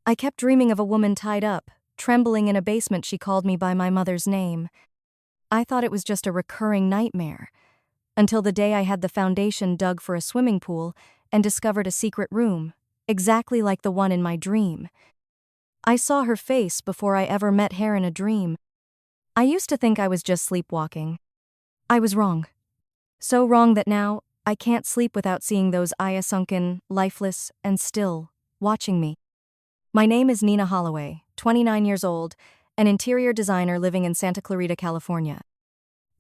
I kept dreaming of a woman tied up, trembling in a basement. She called me by my mother's name. I thought it was just a recurring nightmare, until the day I had the foundation dug for a swimming pool and discovered a secret room, exactly like the one in my dream. I saw her face before I ever met her in a dream. I used to think I was just sleepwalking. I was wrong. So wrong that now, I can't sleep without seeing those eyes sunken, lifeless, and still, watching me. My name is Greene Hollow, 29 years old, an interior designer living in Santa Clarita, California.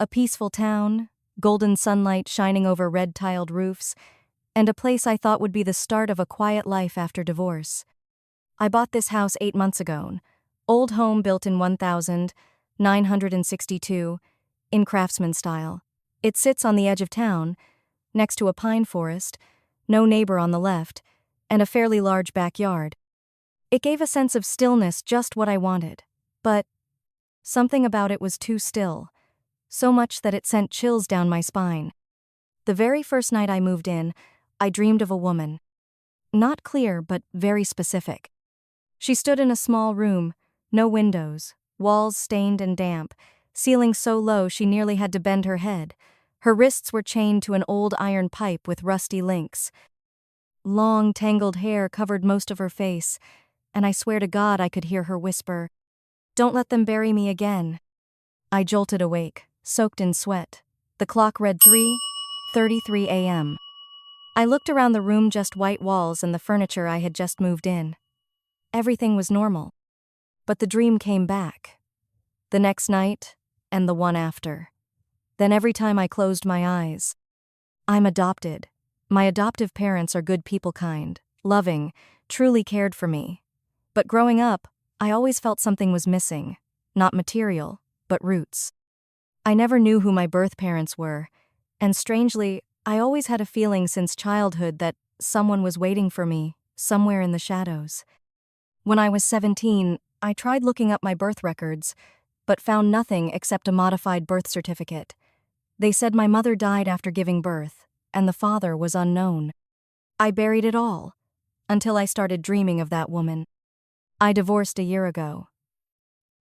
A peaceful town, golden sunlight shining over red-tiled roofs, and a place I thought would be the start of a quiet life after divorce. I bought this house 8 months ago, old home built in 1962, in craftsman style. It sits on the edge of town, next to a pine forest, no neighbor on the left, and a fairly large backyard. It gave a sense of stillness, just what I wanted. But something about it was too still, so much that it sent chills down my spine. The very first night I moved in, I dreamed of a woman. Not clear, but very specific. She stood in a small room, no windows, walls stained and damp, ceiling so low she nearly had to bend her head. Her wrists were chained to an old iron pipe with rusty links. Long, tangled hair covered most of her face, and I swear to God I could hear her whisper, "Don't let them bury me again." I jolted awake, soaked in sweat. The clock read 3:33 a.m. I looked around the room, just white walls and the furniture I had just moved in. Everything was normal. But the dream came back. The next night, and the one after. Then every time I closed my eyes. I'm adopted. My adoptive parents are good people, kind, loving, truly cared for me. But growing up, I always felt something was missing. Not material, but roots. I never knew who my birth parents were, and strangely, I always had a feeling since childhood that someone was waiting for me, somewhere in the shadows. When I was 17, I tried looking up my birth records, but found nothing except a modified birth certificate. They said my mother died after giving birth, and the father was unknown. I buried it all, until I started dreaming of that woman. I divorced a year ago.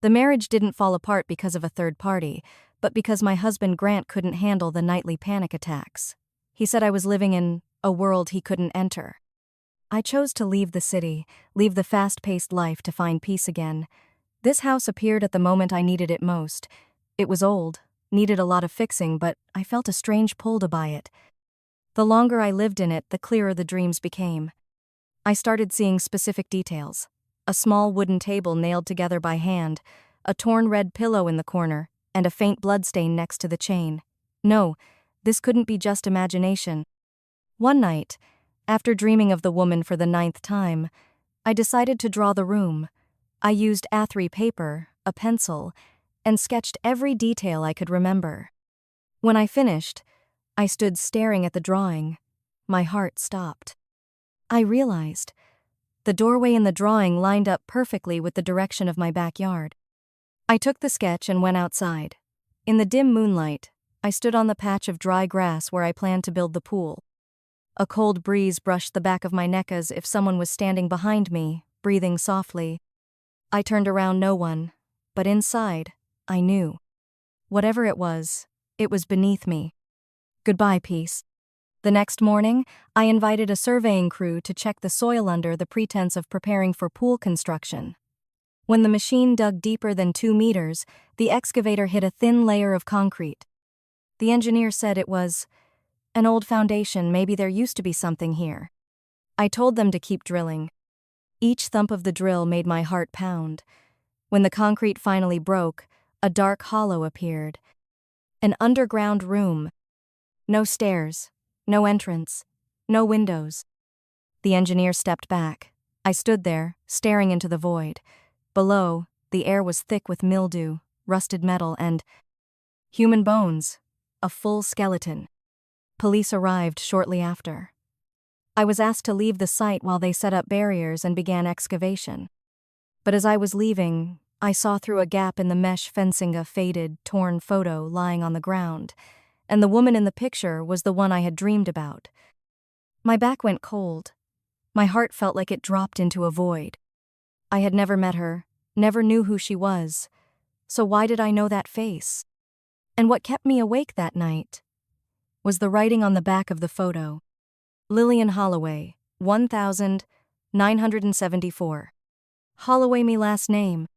The marriage didn't fall apart because of a third party, but because my husband Grant couldn't handle the nightly panic attacks. He said I was living in a world he couldn't enter. I chose to leave the city, leave the fast-paced life to find peace again. This house appeared at the moment I needed it most. It was old, needed a lot of fixing, but I felt a strange pull to buy it. The longer I lived in it, the clearer the dreams became. I started seeing specific details. A small wooden table nailed together by hand, a torn red pillow in the corner, and a faint bloodstain next to the chain. No, this couldn't be just imagination. One night, after dreaming of the woman for the 9th time, I decided to draw the room. I used A3 paper, a pencil, and sketched every detail I could remember. When I finished, I stood staring at the drawing. My heart stopped. I realized the doorway in the drawing lined up perfectly with the direction of my backyard. I took the sketch and went outside. In the dim moonlight, I stood on the patch of dry grass where I planned to build the pool. A cold breeze brushed the back of my neck as if someone was standing behind me, breathing softly. I turned around, no one, but inside, I knew. Whatever it was beneath me. Goodbye, peace. The next morning, I invited a surveying crew to check the soil under the pretense of preparing for pool construction. When the machine dug deeper than 2 meters, the excavator hit a thin layer of concrete. The engineer said it was an old foundation, maybe there used to be something here. I told them to keep drilling. Each thump of the drill made my heart pound. When the concrete finally broke, a dark hollow appeared. An underground room. No stairs, no entrance, no windows. The engineer stepped back. I stood there, staring into the void. Below, the air was thick with mildew, rusted metal, and human bones, a full skeleton. Police arrived shortly after. I was asked to leave the site while they set up barriers and began excavation. But as I was leaving, I saw through a gap in the mesh fencing a faded, torn photo lying on the ground, and the woman in the picture was the one I had dreamed about. My back went cold. My heart felt like it dropped into a void. I had never met her, never knew who she was. So why did I know that face? And what kept me awake that night was the writing on the back of the photo. Lillian Holloway, 1974. Holloway me last name.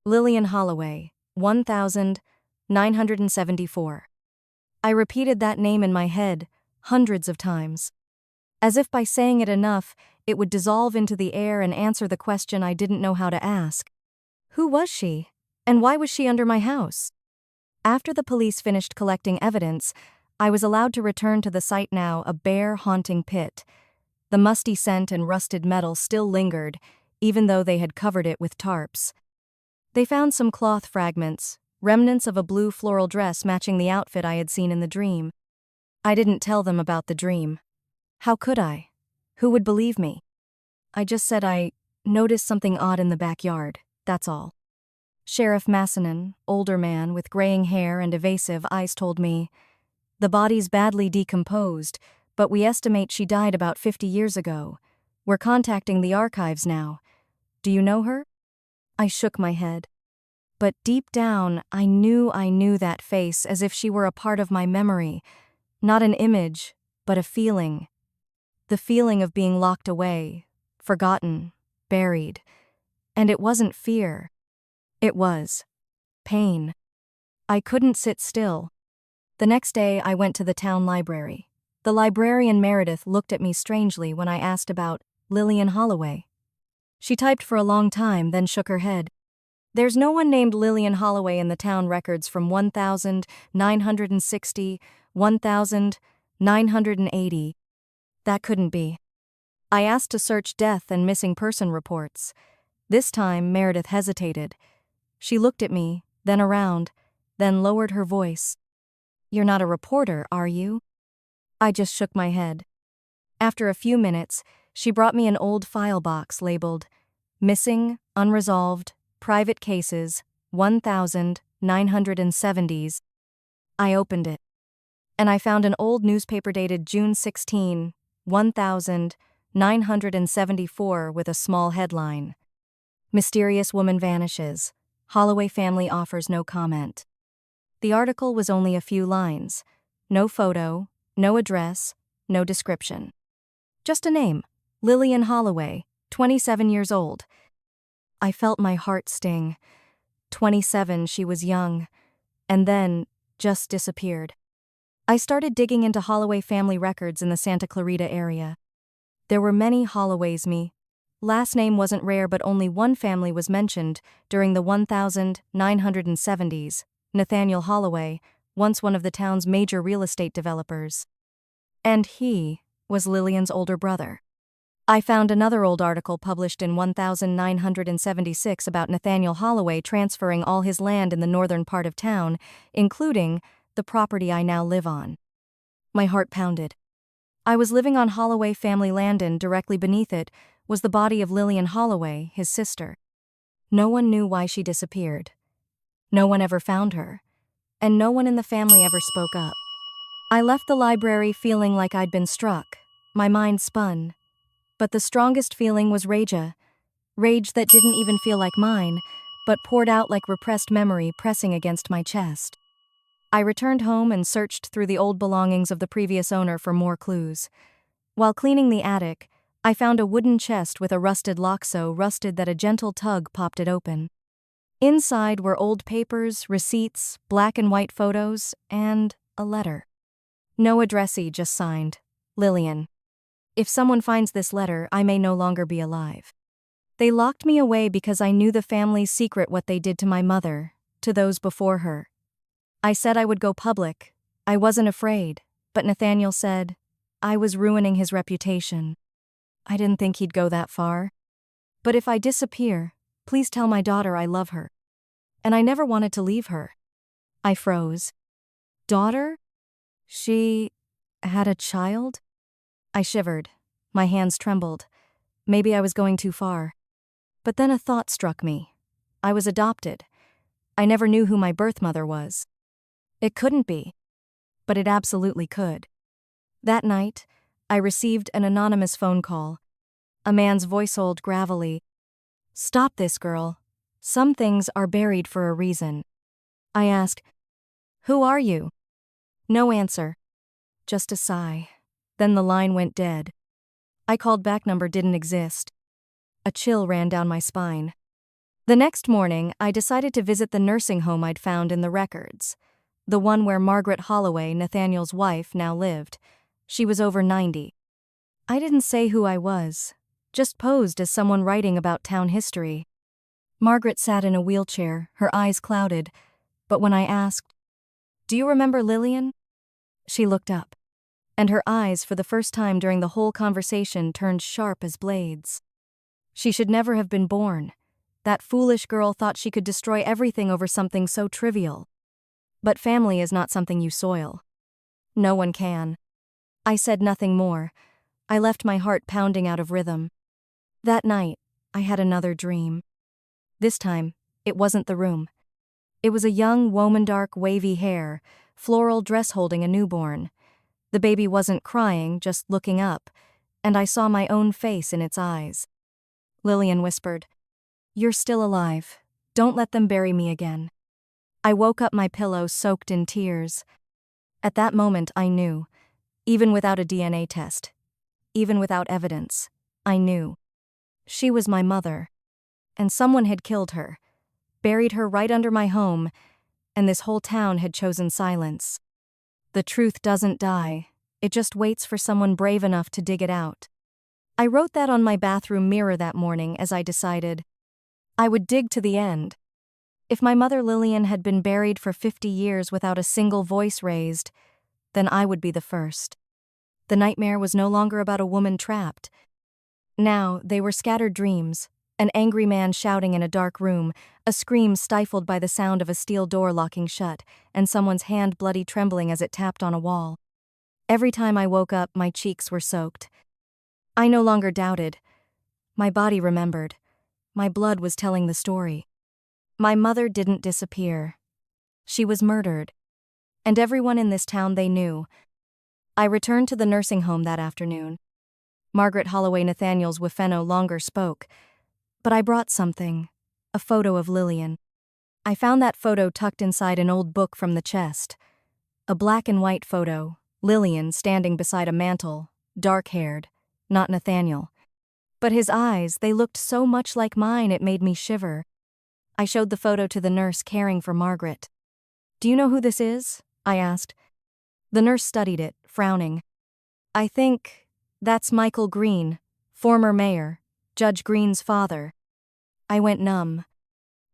Lillian Holloway, 1974. I repeated that name in my head hundreds of times. As if by saying it enough, it would dissolve into the air and answer the question I didn't know how to ask. Who was she? And why was she under my house? After the police finished collecting evidence, I was allowed to return to the site, now a bare, haunting pit. The musty scent and rusted metal still lingered, even though they had covered it with tarps. They found some cloth fragments, remnants of a blue floral dress matching the outfit I had seen in the dream. I didn't tell them about the dream. How could I? Who would believe me? I just said I noticed something odd in the backyard, that's all. Sheriff Massonin, older man with graying hair and evasive eyes, told me, "The body's badly decomposed, but we estimate she died about 50 years ago. We're contacting the archives now. Do you know her?" I shook my head. But deep down, I knew that face, as if she were a part of my memory. Not an image, but a feeling. The feeling of being locked away, forgotten, buried. And it wasn't fear. It was pain. I couldn't sit still. The next day, I went to the town library. The librarian Meredith looked at me strangely when I asked about Lillian Holloway. She typed for a long time, then shook her head. "There's no one named Lillian Holloway in the town records from 1960, 1980. That couldn't be." I asked to search death and missing person reports. This time, Meredith hesitated. She looked at me, then around, then lowered her voice. "You're not a reporter, are you?" I just shook my head. After a few minutes, she brought me an old file box labeled Missing, Unresolved, Private Cases, 1970s. I opened it, and I found an old newspaper dated June 16, 1974, with a small headline. "Mysterious woman vanishes. Holloway family offers no comment." The article was only a few lines. No photo, no address, no description. Just a name, Lillian Holloway, 27 years old. I felt my heart sting. 27, she was young. And then, just disappeared. I started digging into Holloway family records in the Santa Clarita area. There were many Holloways. Last name wasn't rare, but only one family was mentioned during the 1970s, Nathaniel Holloway, once one of the town's major real estate developers. And he was Lillian's older brother. I found another old article published in 1976 about Nathaniel Holloway transferring all his land in the northern part of town, including the property I now live on. My heart pounded. I was living on Holloway family land, and directly beneath it was the body of Lillian Holloway, his sister. No one knew why she disappeared. No one ever found her. And no one in the family ever spoke up. I left the library feeling like I'd been struck. My mind spun. But the strongest feeling was rage that didn't even feel like mine, but poured out like repressed memory pressing against my chest. I returned home and searched through the old belongings of the previous owner for more clues. While cleaning the attic, I found a wooden chest with a rusted lock, so rusted that a gentle tug popped it open. Inside were old papers, receipts, black and white photos, and a letter. No addressee, just signed, Lillian. If someone finds this letter, I may no longer be alive. They locked me away because I knew the family's secret, what they did to my mother, to those before her. I said I would go public. I wasn't afraid, but Nathaniel said I was ruining his reputation. I didn't think he'd go that far. "But if I disappear, please tell my daughter I love her. And I never wanted to leave her." I froze. Daughter? She had a child? I shivered. My hands trembled. Maybe I was going too far. But then a thought struck me. I was adopted. I never knew who my birth mother was. It couldn't be. But it absolutely could. That night, I received an anonymous phone call. A man's voice, old gravelly. Stop this, girl. Some things are buried for a reason. I asked, Who are you? No answer. Just a sigh. Then the line went dead. I called back, number didn't exist. A chill ran down my spine. The next morning, I decided to visit the nursing home I'd found in the records. The one where Margaret Holloway, Nathaniel's wife, now lived. She was over 90. I didn't say who I was, just posed as someone writing about town history. Margaret sat in a wheelchair, her eyes clouded, but when I asked, "Do you remember Lillian?" she looked up, and her eyes, for the first time during the whole conversation, turned sharp as blades. She should never have been born. That foolish girl thought she could destroy everything over something so trivial. But family is not something you soil. No one can. I said nothing more. I left my heart pounding out of rhythm. That night, I had another dream. This time, it wasn't the room. It was a young woman, dark, wavy hair, floral dress holding a newborn. The baby wasn't crying, just looking up, and I saw my own face in its eyes. Lillian whispered, "You're still alive. Don't let them bury me again." I woke up, my pillow soaked in tears. At that moment I knew, even without a DNA test, even without evidence, I knew. She was my mother, and someone had killed her, buried her right under my home, and this whole town had chosen silence. The truth doesn't die, it just waits for someone brave enough to dig it out. I wrote that on my bathroom mirror that morning as I decided I would dig to the end. If my mother Lillian had been buried for 50 years without a single voice raised, then I would be the first. The nightmare was no longer about a woman trapped. Now, they were scattered dreams, an angry man shouting in a dark room, a scream stifled by the sound of a steel door locking shut, and someone's hand bloody trembling as it tapped on a wall. Every time I woke up, my cheeks were soaked. I no longer doubted. My body remembered. My blood was telling the story. My mother didn't disappear. She was murdered. And everyone in this town they knew. I returned to the nursing home that afternoon. Margaret Holloway, Nathaniel's wife, no longer spoke. But I brought something, a photo of Lillian. I found that photo tucked inside an old book from the chest. A black and white photo, Lillian standing beside a mantel, dark-haired, not Nathaniel. But his eyes, they looked so much like mine it made me shiver. I showed the photo to the nurse caring for Margaret. "Do you know who this is?" I asked. The nurse studied it, frowning. "I think that's Michael Greene, former mayor, Judge Greene's father." I went numb.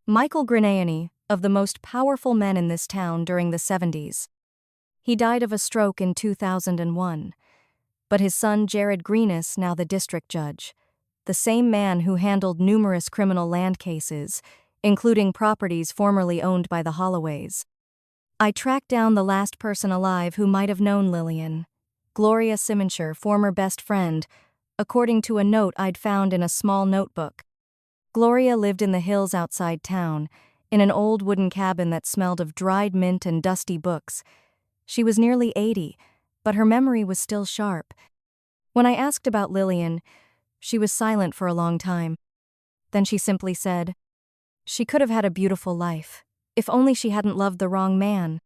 Michael Greene, of the most powerful men in this town during the 70s. He died of a stroke in 2001. But his son Jared Greene, now the district judge, the same man who handled numerous criminal land cases, including properties formerly owned by the Holloways. I tracked down the last person alive who might have known Lillian, Gloria Simonsher, former best friend, according to a note I'd found in a small notebook. Gloria lived in the hills outside town, in an old wooden cabin that smelled of dried mint and dusty books. She was nearly 80, but her memory was still sharp. When I asked about Lillian, she was silent for a long time. Then she simply said, "She could have had a beautiful life, if only she hadn't loved the wrong man."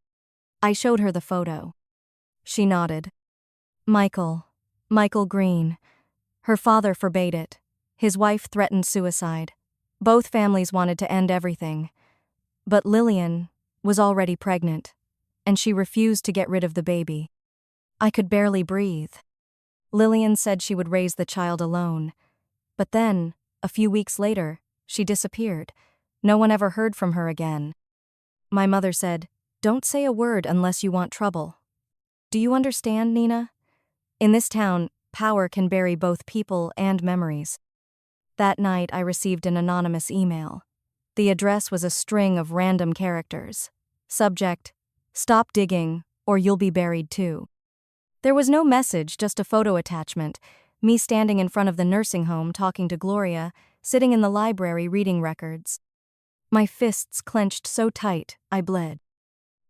I showed her the photo. She nodded. Michael Greene. Her father forbade it. His wife threatened suicide. Both families wanted to end everything. But Lillian was already pregnant, and she refused to get rid of the baby. I could barely breathe. Lillian said she would raise the child alone. But then, a few weeks later, she disappeared. No one ever heard from her again. My mother said, "Don't say a word unless you want trouble." Do you understand, Nina? In this town, power can bury both people and memories. That night, I received an anonymous email. The address was a string of random characters. Subject, "Stop digging, or you'll be buried too." There was no message, just a photo attachment, me standing in front of the nursing home talking to Gloria, sitting in the library reading records. My fists clenched so tight, I bled.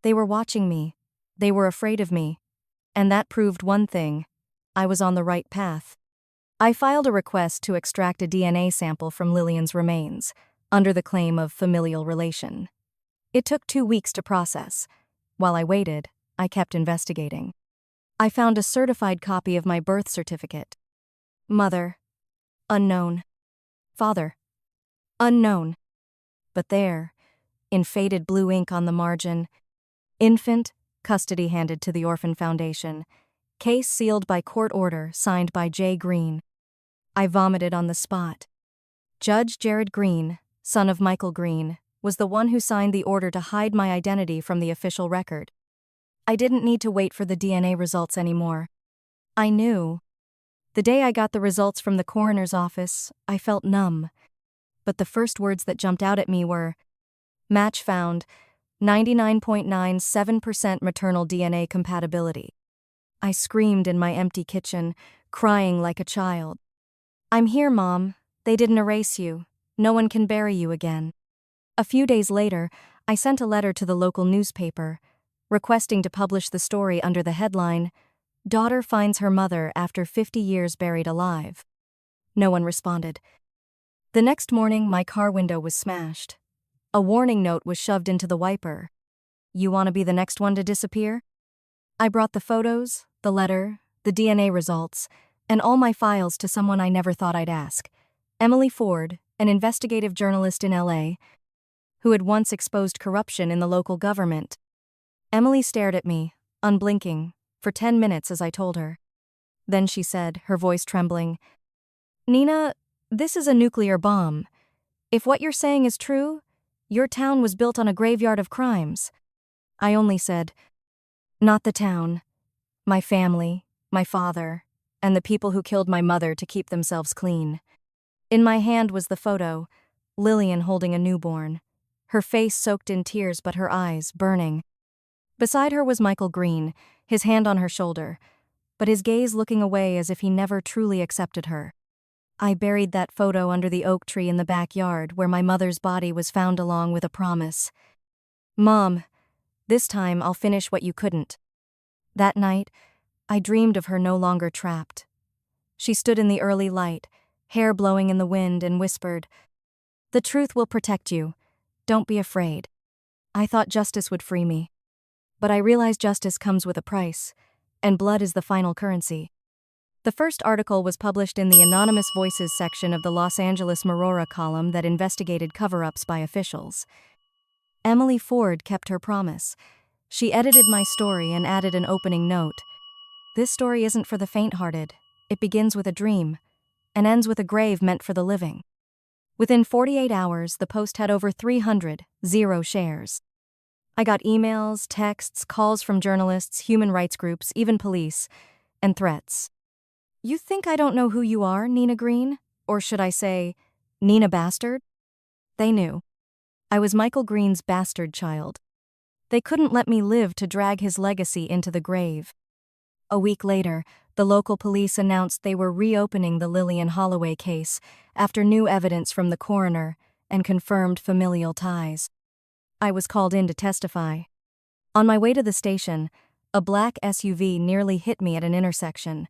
They were watching me. They were afraid of me. And that proved one thing. I was on the right path. I filed a request to extract a DNA sample from Lillian's remains, under the claim of familial relation. It took 2 weeks to process. While I waited, I kept investigating. I found a certified copy of my birth certificate. Mother: unknown. Father: unknown. But there, in faded blue ink on the margin, infant, custody handed to the Orphan Foundation. Case sealed by court order, signed by J. Greene. I vomited on the spot. Judge Jared Greene, son of Michael Greene, was the one who signed the order to hide my identity from the official record. I didn't need to wait for the DNA results anymore. I knew. The day I got the results from the coroner's office, I felt numb. But the first words that jumped out at me were, "Match found, 99.97% maternal DNA compatibility." I screamed in my empty kitchen, crying like a child. "I'm here, Mom. They didn't erase you. No one can bury you again." A few days later, I sent a letter to the local newspaper, requesting to publish the story under the headline, "Daughter finds her mother after 50 years buried alive." No one responded. The next morning, my car window was smashed. A warning note was shoved into the wiper. "You want to be the next one to disappear?" I brought the photos, the letter, the DNA results, and all my files to someone I never thought I'd ask. Emily Ford, an investigative journalist in LA, who had once exposed corruption in the local government. Emily stared at me, unblinking, for 10 minutes as I told her. Then she said, her voice trembling, "Nina, this is a nuclear bomb. If what you're saying is true, your town was built on a graveyard of crimes." I only said, "Not the town. My family, my father, and the people who killed my mother to keep themselves clean." In my hand was the photo, Lillian holding a newborn, her face soaked in tears but her eyes burning. Beside her was Michael Greene, his hand on her shoulder, but his gaze looking away as if he never truly accepted her. I buried that photo under the oak tree in the backyard where my mother's body was found along with a promise. "Mom, this time I'll finish what you couldn't." That night, I dreamed of her no longer trapped. She stood in the early light, hair blowing in the wind, and whispered, "The truth will protect you. Don't be afraid." I thought justice would free me. But I realized justice comes with a price, and blood is the final currency. The first article was published in the Anonymous Voices section of the Los Angeles Aurora column that investigated cover-ups by officials. Emily Ford kept her promise. She edited my story and added an opening note. "This story isn't for the faint-hearted. It begins with a dream, and ends with a grave meant for the living." Within 48 hours, the post had over 300 shares. I got emails, texts, calls from journalists, human rights groups, even police, and threats. "You think I don't know who you are, Nina Greene? Or should I say, Nina Bastard?" They knew. I was Michael Greene's bastard child. They couldn't let me live to drag his legacy into the grave. A week later, the local police announced they were reopening the Lillian Holloway case after new evidence from the coroner and confirmed familial ties. I was called in to testify. On my way to the station, a black SUV nearly hit me at an intersection.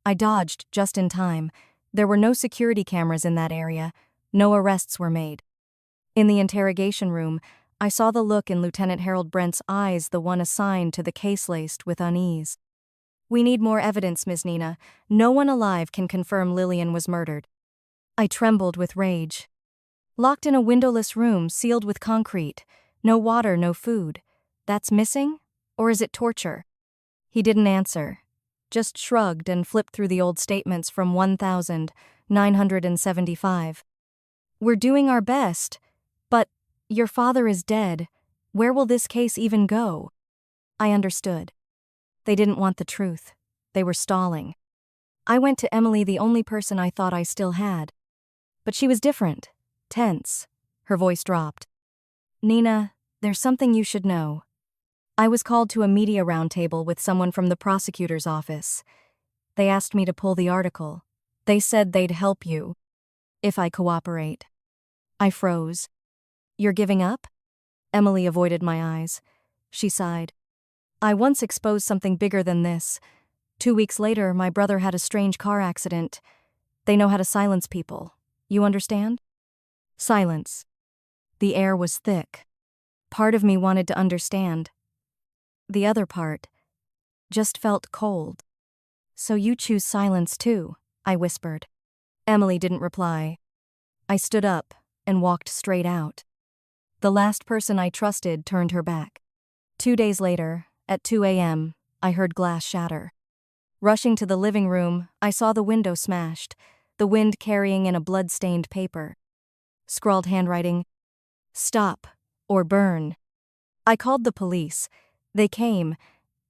I dodged just in time. There were no security cameras in that area. No arrests were made. In the interrogation room, I saw the look in Lieutenant Harold Brent's eyes, the one assigned to the case laced with unease. "We need more evidence, Ms. Nina. No one alive can confirm Lillian was murdered." I trembled with rage. "Locked in a windowless room, sealed with concrete. No water, no food. That's missing? Or is it torture?" He didn't answer, just shrugged and flipped through the old statements from 1975. "We're doing our best. But your father is dead. Where will this case even go?" I understood. They didn't want the truth. They were stalling. I went to Emily, the only person I thought I still had. But she was different, tense. Her voice dropped. "Nina, there's something you should know." I was called to a media roundtable with someone from the prosecutor's office. They asked me to pull the article. They said they'd help you if I cooperate. I froze. "You're giving up?" Emily avoided my eyes. She sighed. "I once exposed something bigger than this. 2 weeks later, my brother had a strange car accident. They know how to silence people. You understand? Silence. The air was thick. Part of me wanted to understand. The other part just felt cold. So you choose silence too, I whispered. Emily didn't reply. I stood up and walked straight out. The last person I trusted turned her back. 2 days later, at 2 a.m., I heard glass shatter. Rushing to the living room, I saw the window smashed, the wind carrying in a blood-stained paper. Scrawled handwriting, "Stop or burn." I called the police. They came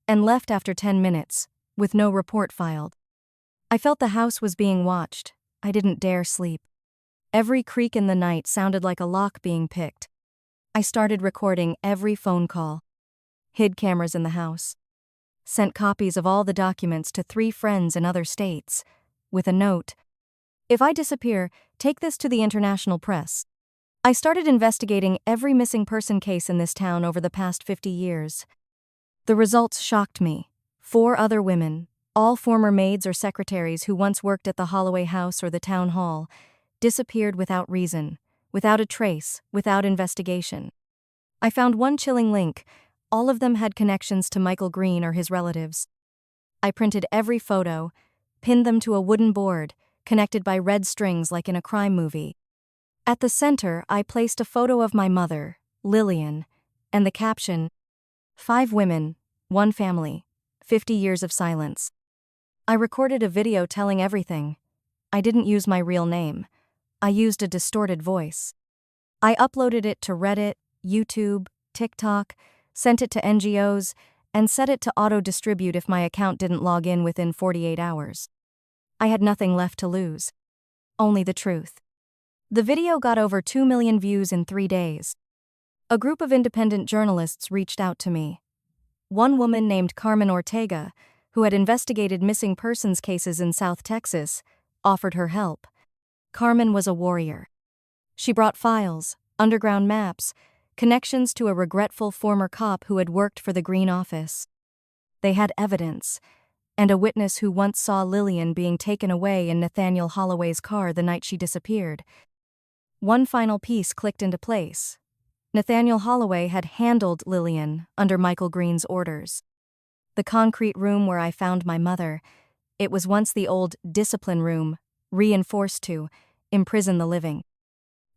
and left after 10 minutes, with no report filed. I felt the house was being watched. I didn't dare sleep. Every creak in the night sounded like a lock being picked. I started recording every phone call. Hid cameras in the house. Sent copies of all the documents to 3 friends in other states, with a note, "If I disappear, take this to the international press." I started investigating every missing person case in this town over the past 50 years. The results shocked me. 4 other women, all former maids or secretaries who once worked at the Holloway House or the town hall, disappeared without reason, without a trace, without investigation. I found one chilling link. All of them had connections to Michael Greene or his relatives. I printed every photo, pinned them to a wooden board, connected by red strings like in a crime movie. At the center, I placed a photo of my mother, Lillian, and the caption, "5 women, 1 family, 50 years of silence." I recorded a video telling everything. I didn't use my real name. I used a distorted voice. I uploaded it to Reddit, YouTube, TikTok, sent it to NGOs, and set it to auto-distribute if my account didn't log in within 48 hours. I had nothing left to lose. Only the truth. The video got over 2 million views in 3 days. A group of independent journalists reached out to me. One woman named Carmen Ortega, who had investigated missing persons cases in South Texas, offered her help. Carmen was a warrior. She brought files, underground maps, connections to a regretful former cop who had worked for the Greene office. They had evidence, and a witness who once saw Lillian being taken away in Nathaniel Holloway's car the night she disappeared. One final piece clicked into place. Nathaniel Holloway had handled Lillian under Michael Greene's orders. The concrete room where I found my mother, it was once the old discipline room, reinforced to imprison the living.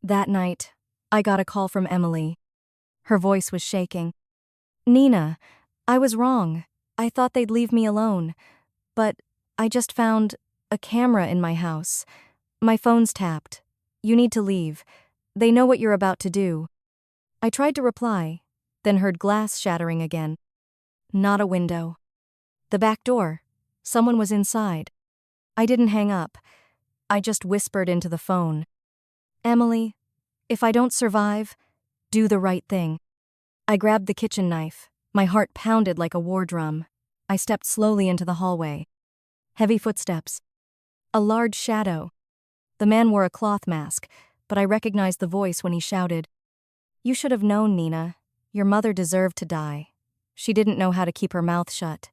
That night, I got a call from Emily. Her voice was shaking. "Nina, I was wrong. I thought they'd leave me alone. But I just found a camera in my house. My phone's tapped. You need to leave. They know what you're about to do." I tried to reply, then heard glass shattering again. Not a window. The back door. Someone was inside. I didn't hang up. I just whispered into the phone, "Emily, if I don't survive, do the right thing." I grabbed the kitchen knife. My heart pounded like a war drum. I stepped slowly into the hallway. Heavy footsteps. A large shadow. The man wore a cloth mask, but I recognized the voice when he shouted, "You should have known, Nina. Your mother deserved to die. She didn't know how to keep her mouth shut."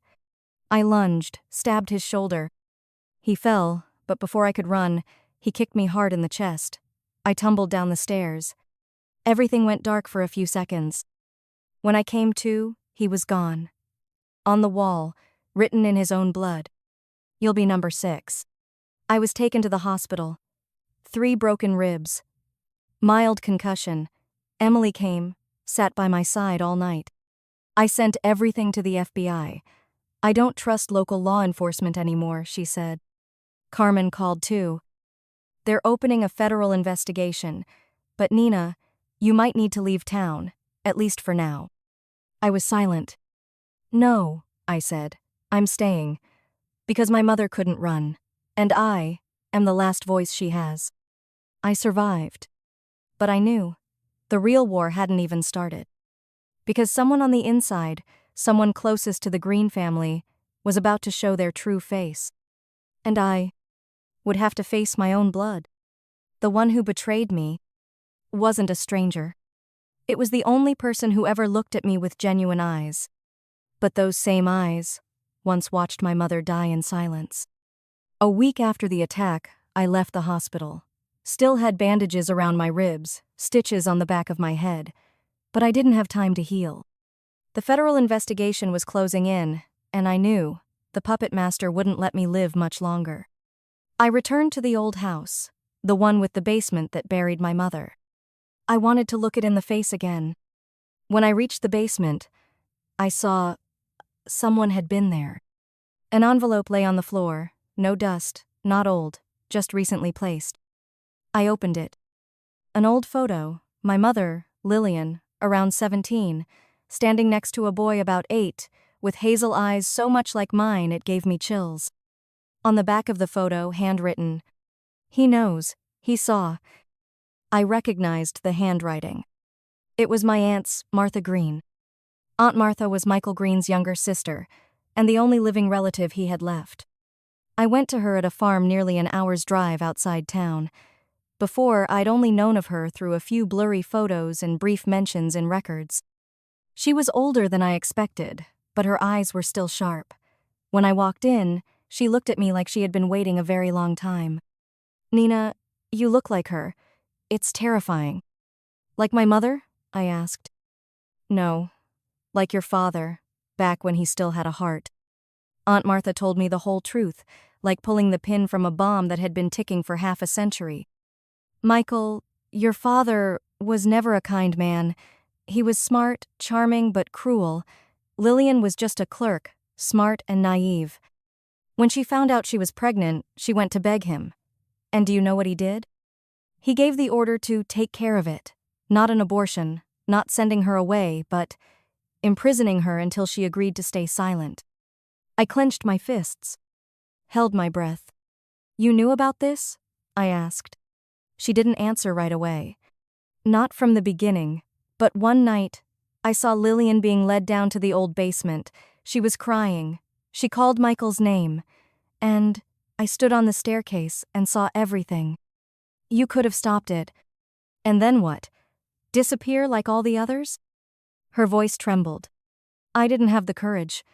I lunged, stabbed his shoulder. He fell, but before I could run, he kicked me hard in the chest. I tumbled down the stairs. Everything went dark for a few seconds. When I came to, he was gone. On the wall, written in his own blood, "You'll be number 6. I was taken to the hospital. 3 broken ribs. Mild concussion. Emily came, sat by my side all night. I sent everything to the FBI. I don't trust local law enforcement anymore," she said. Carmen called too. "They're opening a federal investigation. But Nina, you might need to leave town, at least for now." I was silent. "No," I said, "I'm staying. Because my mother couldn't run. And I am the last voice she has." I survived. But I knew the real war hadn't even started. Because someone on the inside, someone closest to the Greene family, was about to show their true face. And I would have to face my own blood. The one who betrayed me wasn't a stranger. It was the only person who ever looked at me with genuine eyes. But those same eyes once watched my mother die in silence. A week after the attack, I left the hospital. Still had bandages around my ribs, stitches on the back of my head, but I didn't have time to heal. The federal investigation was closing in, and I knew the puppet master wouldn't let me live much longer. I returned to the old house, the one with the basement that buried my mother. I wanted to look it in the face again. When I reached the basement, I saw someone had been there. An envelope lay on the floor, no dust, not old, just recently placed. I opened it. An old photo, my mother, Lillian, around 17, standing next to a boy about 8, with hazel eyes so much like mine it gave me chills. On the back of the photo, handwritten, "He knows, he saw." I recognized the handwriting. It was my aunt's, Martha Greene. Aunt Martha was Michael Greene's younger sister, and the only living relative he had left. I went to her at a farm nearly an hour's drive outside town. Before, I'd only known of her through a few blurry photos and brief mentions in records. She was older than I expected, but her eyes were still sharp. When I walked in, she looked at me like she had been waiting a very long time. "Nina, you look like her. It's terrifying." "Like my mother?" I asked. "No, like your father, back when he still had a heart." Aunt Martha told me the whole truth, like pulling the pin from a bomb that had been ticking for half a century. "Michael, your father was never a kind man. He was smart, charming, but cruel. Lillian was just a clerk, smart and naive. When she found out she was pregnant, she went to beg him. And do you know what he did? He gave the order to take care of it. Not an abortion, not sending her away, but imprisoning her until she agreed to stay silent." I clenched my fists, held my breath. "You knew about this?" I asked. She didn't answer right away. "Not from the beginning, but one night, I saw Lillian being led down to the old basement. She was crying. She called Michael's name. And I stood on the staircase and saw everything. You could have stopped it. And then what? Disappear like all the others?" Her voice trembled. "I didn't have the courage.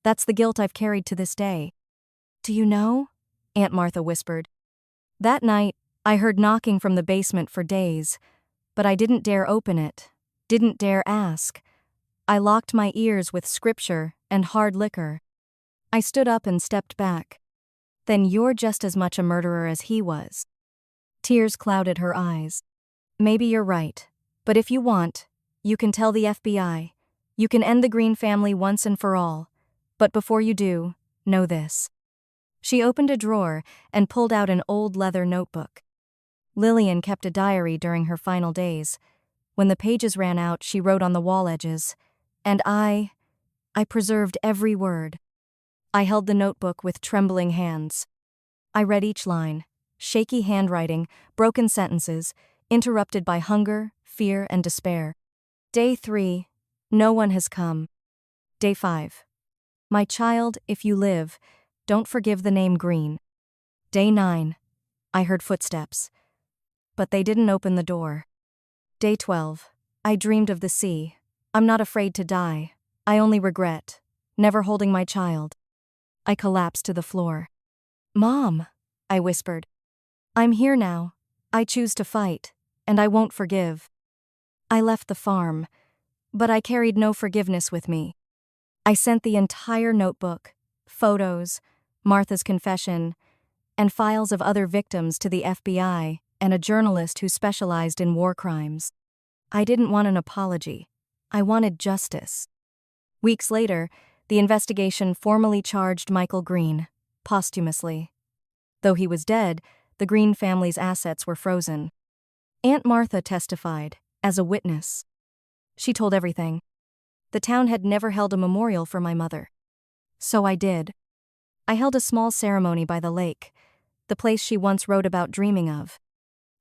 That's the guilt I've carried to this day." "Do you know?" Aunt Martha whispered. "That night, I heard knocking from the basement for days, but I didn't dare open it, didn't dare ask. I locked my ears with scripture and hard liquor. I stood up and stepped back. Then you're just as much a murderer as he was." Tears clouded her eyes. "Maybe you're right, but if you want, you can tell the FBI. You can end the Greene family once and for all. But before you do, know this." She opened a drawer and pulled out an old leather notebook. Lillian kept a diary during her final days. When the pages ran out, she wrote on the wall edges. And I preserved every word. I held the notebook with trembling hands. I read each line, shaky handwriting, broken sentences, interrupted by hunger, fear, and despair. Day 3, no one has come. Day 5. My child, if you live, don't forgive the name Greene. Day 9. I heard footsteps. But they didn't open the door. Day 12. I dreamed of the sea. I'm not afraid to die. I only regret never holding my child. I collapsed to the floor. "Mom," I whispered. "I'm here now. I choose to fight, and I won't forgive." I left the farm, but I carried no forgiveness with me. I sent the entire notebook, photos, Martha's confession, and files of other victims to the FBI and a journalist who specialized in war crimes. I didn't want an apology. I wanted justice. Weeks later, the investigation formally charged Michael Greene, posthumously. Though he was dead, the Greene family's assets were frozen. Aunt Martha testified, as a witness. She told everything. The town had never held a memorial for my mother. So I did. I held a small ceremony by the lake, the place she once wrote about dreaming of.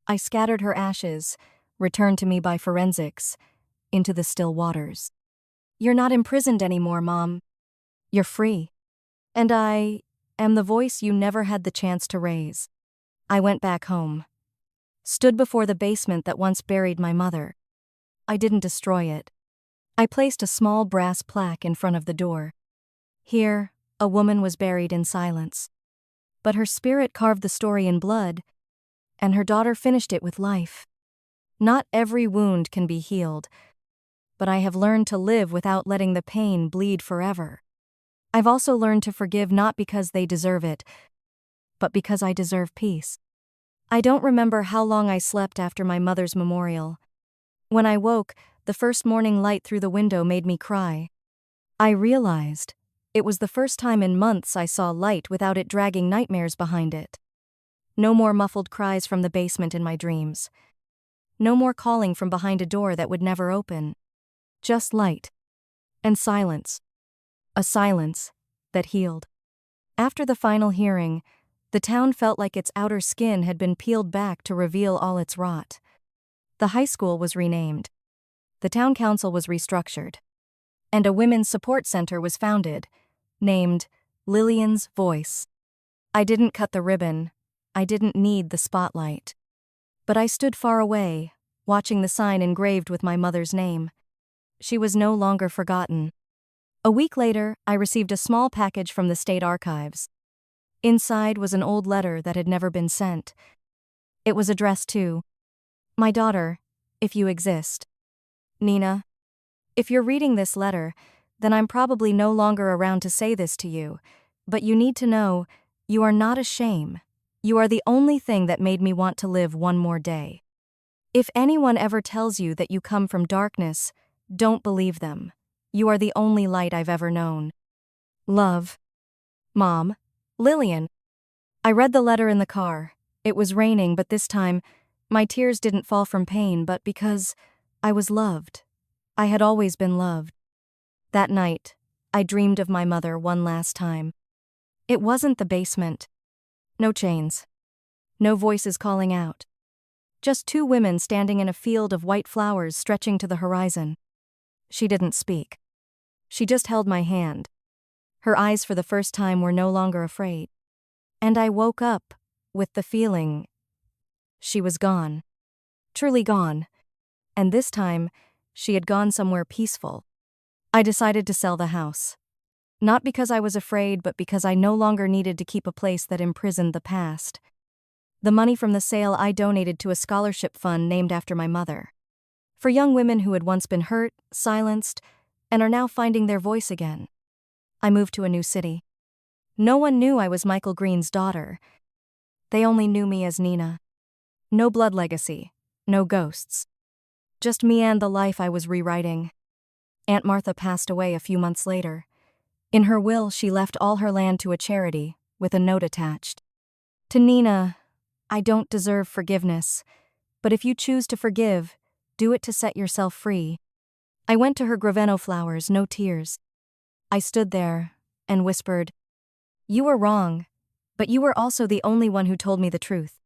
I scattered her ashes, returned to me by forensics, into the still waters. "You're not imprisoned anymore, Mom. You're free. And I am the voice you never had the chance to raise." I went back home. Stood before the basement that once buried my mother. I didn't destroy it. I placed a small brass plaque in front of the door. Here, a woman was buried in silence. But her spirit carved the story in blood and her daughter finished it with life. Not every wound can be healed, but I have learned to live without letting the pain bleed forever. I've also learned to forgive not because they deserve it, but because I deserve peace. I don't remember how long I slept after my mother's memorial. When I woke, the first morning light through the window made me cry. I realized it was the first time in months I saw light without it dragging nightmares behind it. No more muffled cries from the basement in my dreams. No more calling from behind a door that would never open. Just light. And silence. A silence that healed. After the final hearing, the town felt like its outer skin had been peeled back to reveal all its rot. The high school was renamed. The town council was restructured. And a women's support center was founded, named Lillian's Voice. I didn't cut the ribbon. I didn't need the spotlight. But I stood far away, watching the sign engraved with my mother's name. She was no longer forgotten. A week later, I received a small package from the state archives. Inside was an old letter that had never been sent. It was addressed to my daughter, if you exist. Nina, if you're reading this letter, then I'm probably no longer around to say this to you, but you need to know, you are not a shame. You are the only thing that made me want to live one more day. If anyone ever tells you that you come from darkness, don't believe them. You are the only light I've ever known. Love. Mom. Lillian. I read the letter in the car. It was raining, but this time, my tears didn't fall from pain, but because I was loved. I had always been loved. That night, I dreamed of my mother one last time. It wasn't the basement. No chains. No voices calling out. Just two women standing in a field of white flowers stretching to the horizon. She didn't speak. She just held my hand. Her eyes for the first time were no longer afraid. And I woke up with the feeling she was gone. Truly gone. And this time, she had gone somewhere peaceful. I decided to sell the house. Not because I was afraid, but because I no longer needed to keep a place that imprisoned the past. The money from the sale I donated to a scholarship fund named after my mother. For young women who had once been hurt, silenced, and are now finding their voice again. I moved to a new city. No one knew I was Michael Greene's daughter. They only knew me as Nina. No blood legacy, no ghosts. Just me and the life I was rewriting. Aunt Martha passed away a few months later. In her will, she left all her land to a charity, with a note attached. To Nina, I don't deserve forgiveness, but if you choose to forgive, do it to set yourself free. I went to her Graveno flowers, no tears. I stood there and whispered, "You were wrong, but you were also the only one who told me the truth.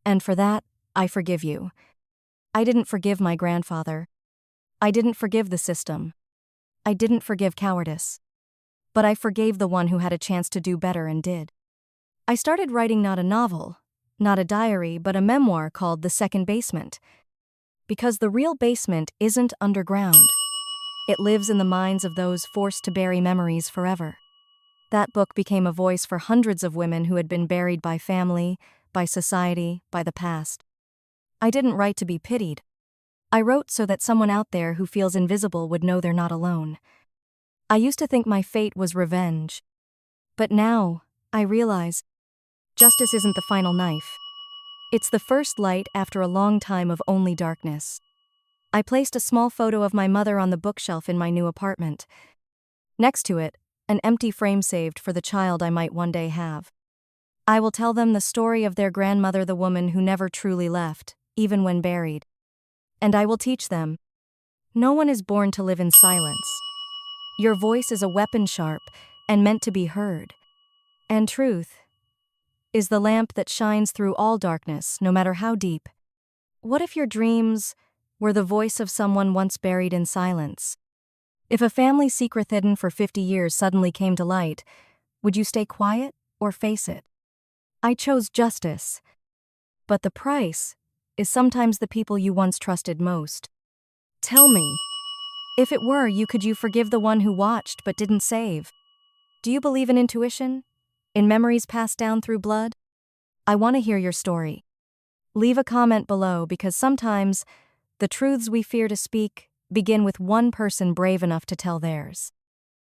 And for that, I forgive you." I didn't forgive my grandfather. I didn't forgive the system. I didn't forgive cowardice. But I forgave the one who had a chance to do better and did. I started writing not a novel, not a diary, but a memoir called The Second Basement. Because the real basement isn't underground. It lives in the minds of those forced to bury memories forever. That book became a voice for hundreds of women who had been buried by family, by society, by the past. I didn't write to be pitied. I wrote so that someone out there who feels invisible would know they're not alone. I used to think my fate was revenge. But now, I realize, justice isn't the final knife. It's the first light after a long time of only darkness. I placed a small photo of my mother on the bookshelf in my new apartment. Next to it, an empty frame saved for the child I might one day have. I will tell them the story of their grandmother, the woman who never truly left, even when buried. And I will teach them, no one is born to live in silence. Your voice is a weapon sharp and meant to be heard. And truth is the lamp that shines through all darkness, no matter how deep. What if your dreams were the voice of someone once buried in silence? If a family secret hidden for 50 years suddenly came to light, would you stay quiet or face it? I chose justice. But the price is sometimes the people you once trusted most. Tell me, if it were you, could you forgive the one who watched but didn't save? Do you believe in intuition? In memories passed down through blood? I want to hear your story. Leave a comment below because sometimes the truths we fear to speak begin with one person brave enough to tell theirs.